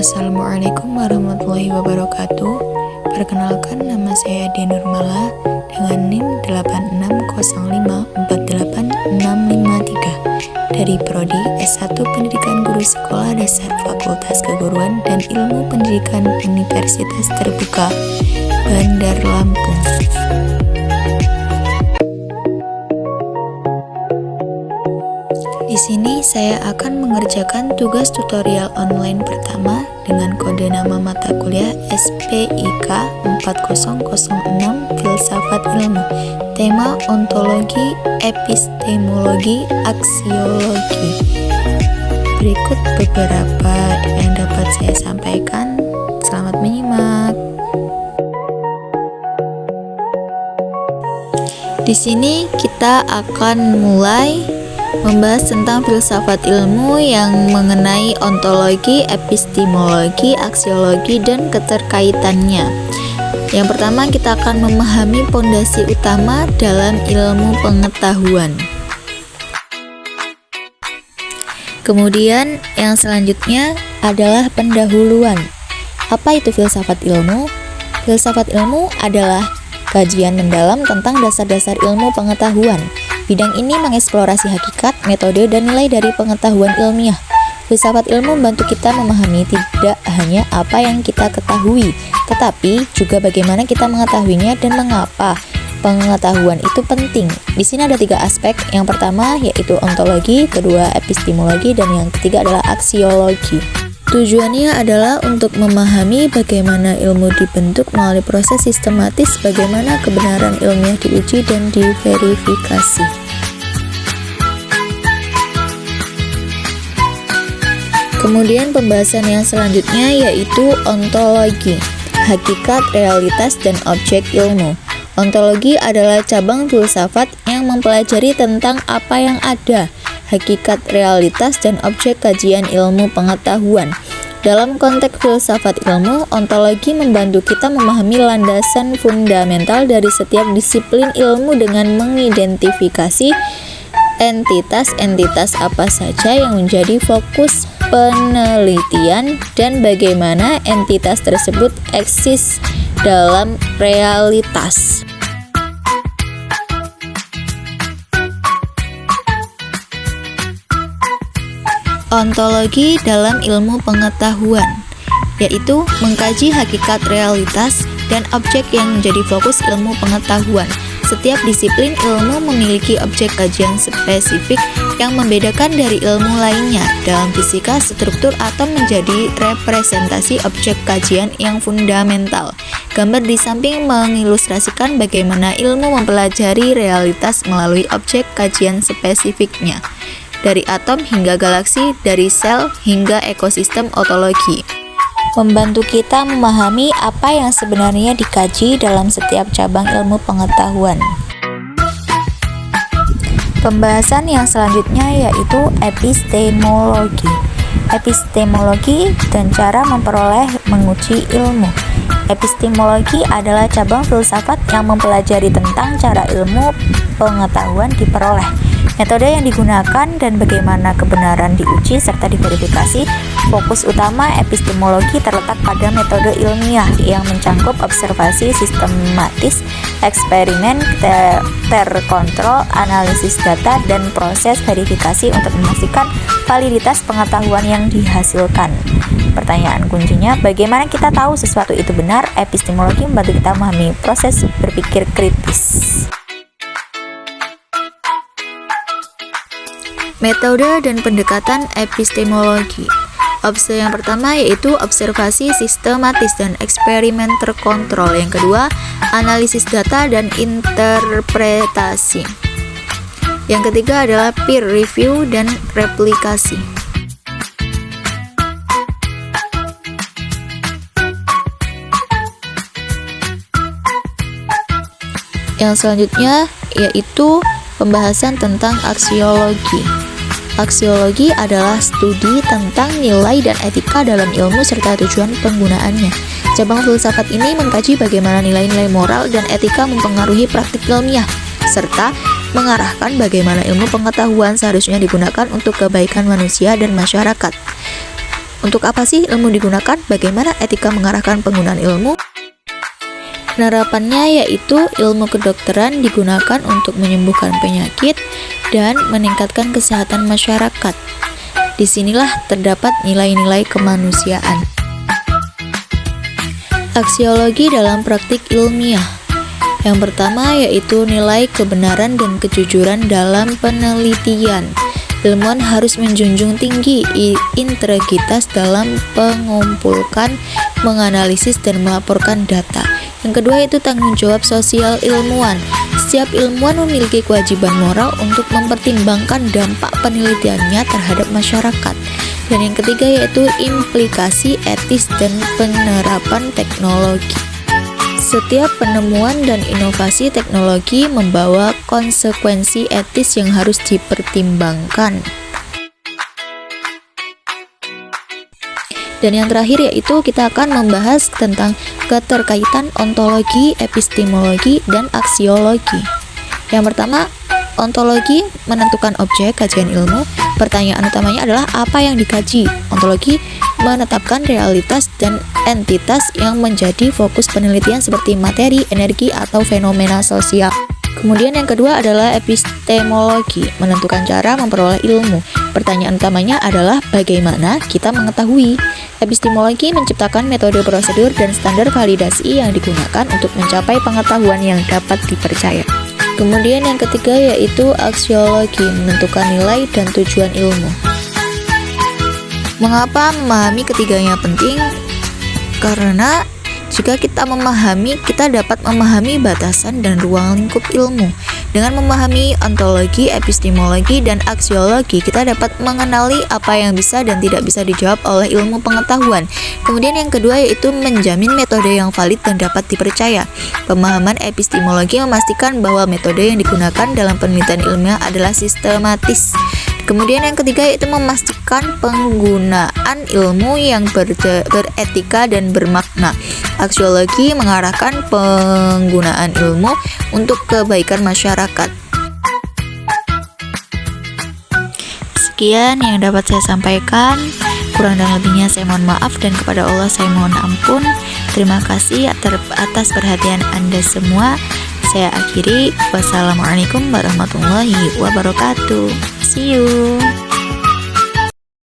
Assalamualaikum warahmatullahi wabarakatuh. Perkenalkan, nama saya Denurmala dengan NIM 860548653 dari Prodi S1 Pendidikan Guru Sekolah Dasar Fakultas Keguruan dan Ilmu Pendidikan Universitas Terbuka Bandar Lampung. Di sini saya akan mengerjakan tugas tutorial online pertama dengan kode nama mata kuliah SPIK 4006 Filsafat Ilmu. Tema ontologi, epistemologi, aksiologi. Berikut beberapa yang dapat saya sampaikan. Selamat menyimak. Di sini kita akan mulai membahas tentang filsafat ilmu yang mengenai ontologi, epistemologi, aksiologi, dan keterkaitannya. Yang pertama, kita akan memahami pondasi utama dalam ilmu pengetahuan. Kemudian, yang selanjutnya adalah pendahuluan. Apa itu filsafat ilmu? Filsafat ilmu adalah kajian mendalam tentang dasar-dasar ilmu pengetahuan. Bidang ini mengeksplorasi hakikat, metode, dan nilai dari pengetahuan ilmiah. Filsafat ilmu membantu kita memahami tidak hanya apa yang kita ketahui, tetapi juga bagaimana kita mengetahuinya dan mengapa pengetahuan itu penting. Di sini ada 3 aspek. Yang pertama yaitu ontologi, kedua epistemologi, dan yang ketiga adalah aksiologi. Tujuannya adalah untuk memahami bagaimana ilmu dibentuk melalui proses sistematis, bagaimana kebenaran ilmiah diuji dan diverifikasi. Kemudian pembahasan yang selanjutnya yaitu ontologi, hakikat, realitas, dan objek ilmu. Ontologi adalah cabang filsafat yang mempelajari tentang apa yang ada, hakikat, realitas, dan objek kajian ilmu pengetahuan. Dalam konteks filsafat ilmu, ontologi membantu kita memahami landasan fundamental dari setiap disiplin ilmu dengan mengidentifikasi entitas-entitas apa saja yang menjadi fokus penelitian dan bagaimana entitas tersebut eksis dalam realitas. Ontologi dalam ilmu pengetahuan, yaitu mengkaji hakikat, realitas, dan objek yang menjadi fokus ilmu pengetahuan. Setiap disiplin ilmu memiliki objek kajian spesifik yang membedakan dari ilmu lainnya. Dalam fisika, struktur atom menjadi representasi objek kajian yang fundamental. Gambar di samping mengilustrasikan bagaimana ilmu mempelajari realitas melalui objek kajian spesifiknya. Dari atom hingga galaksi, dari sel hingga ekosistem ontologi. Membantu kita memahami apa yang sebenarnya dikaji dalam setiap cabang ilmu pengetahuan. Pembahasan yang selanjutnya yaitu epistemologi. Epistemologi dan cara memperoleh menguji ilmu. Epistemologi adalah cabang filsafat yang mempelajari tentang cara ilmu pengetahuan diperoleh, metode yang digunakan, dan bagaimana kebenaran diuji serta diverifikasi. Fokus utama epistemologi terletak pada metode ilmiah yang mencangkup observasi sistematis, eksperimen terkontrol, analisis data, dan proses verifikasi untuk memastikan validitas pengetahuan yang dihasilkan. Pertanyaan kuncinya, bagaimana kita tahu sesuatu itu benar? Epistemologi membantu kita memahami proses berpikir kritis. Metode dan pendekatan epistemologi. Opsi yang pertama yaitu observasi sistematis dan eksperimen terkontrol. Yang kedua, analisis data dan interpretasi. Yang ketiga adalah peer review dan replikasi. Yang selanjutnya yaitu pembahasan tentang aksiologi. Aksiologi adalah studi tentang nilai dan etika dalam ilmu serta tujuan penggunaannya. Cabang filsafat ini mengkaji bagaimana nilai-nilai moral dan etika mempengaruhi praktik ilmiah, serta mengarahkan bagaimana ilmu pengetahuan seharusnya digunakan untuk kebaikan manusia dan masyarakat. Untuk apa sih ilmu digunakan? Bagaimana etika mengarahkan penggunaan ilmu? Penerapannya yaitu ilmu kedokteran digunakan untuk menyembuhkan penyakit dan meningkatkan kesehatan masyarakat. Disinilah terdapat nilai-nilai kemanusiaan. Aksiologi dalam praktik ilmiah. Yang pertama yaitu nilai kebenaran dan kejujuran dalam penelitian. Ilmuwan harus menjunjung tinggi integritas dalam mengumpulkan, menganalisis, dan melaporkan data. Yang kedua yaitu tanggung jawab sosial ilmuwan. Setiap ilmuwan memiliki kewajiban moral untuk mempertimbangkan dampak penelitiannya terhadap masyarakat. Dan yang ketiga yaitu implikasi etis dan penerapan teknologi. Setiap penemuan dan inovasi teknologi membawa konsekuensi etis yang harus dipertimbangkan. Dan yang terakhir yaitu kita akan membahas tentang keterkaitan ontologi, epistemologi, dan aksiologi. Yang pertama, ontologi menentukan objek kajian ilmu. Pertanyaan utamanya adalah apa yang dikaji. Ontologi menetapkan realitas dan entitas yang menjadi fokus penelitian seperti materi, energi, atau fenomena sosial. Kemudian yang kedua adalah epistemologi, menentukan cara memperoleh ilmu. Pertanyaan utamanya adalah bagaimana kita mengetahui. Epistemologi menciptakan metode, prosedur, dan standar validasi yang digunakan untuk mencapai pengetahuan yang dapat dipercaya. Kemudian yang ketiga yaitu aksiologi, menentukan nilai dan tujuan ilmu. Mengapa memahami ketiganya penting? Karena jika kita memahami, kita dapat memahami batasan dan ruang lingkup ilmu. Dengan memahami ontologi, epistemologi, dan aksiologi, kita dapat mengenali apa yang bisa dan tidak bisa dijawab oleh ilmu pengetahuan. Kemudian yang kedua yaitu menjamin metode yang valid dan dapat dipercaya. Pemahaman epistemologi memastikan bahwa metode yang digunakan dalam penelitian ilmiah adalah sistematis. Kemudian yang ketiga yaitu memastikan penggunaan ilmu yang beretika dan bermakna. Aksiologi mengarahkan penggunaan ilmu untuk kebaikan masyarakat. Sekian yang dapat saya sampaikan. Kurang dan lebihnya saya mohon maaf dan kepada Allah saya mohon ampun. Terima kasih atas perhatian Anda semua. Saya akhiri. Wassalamualaikum warahmatullahi wabarakatuh. See you.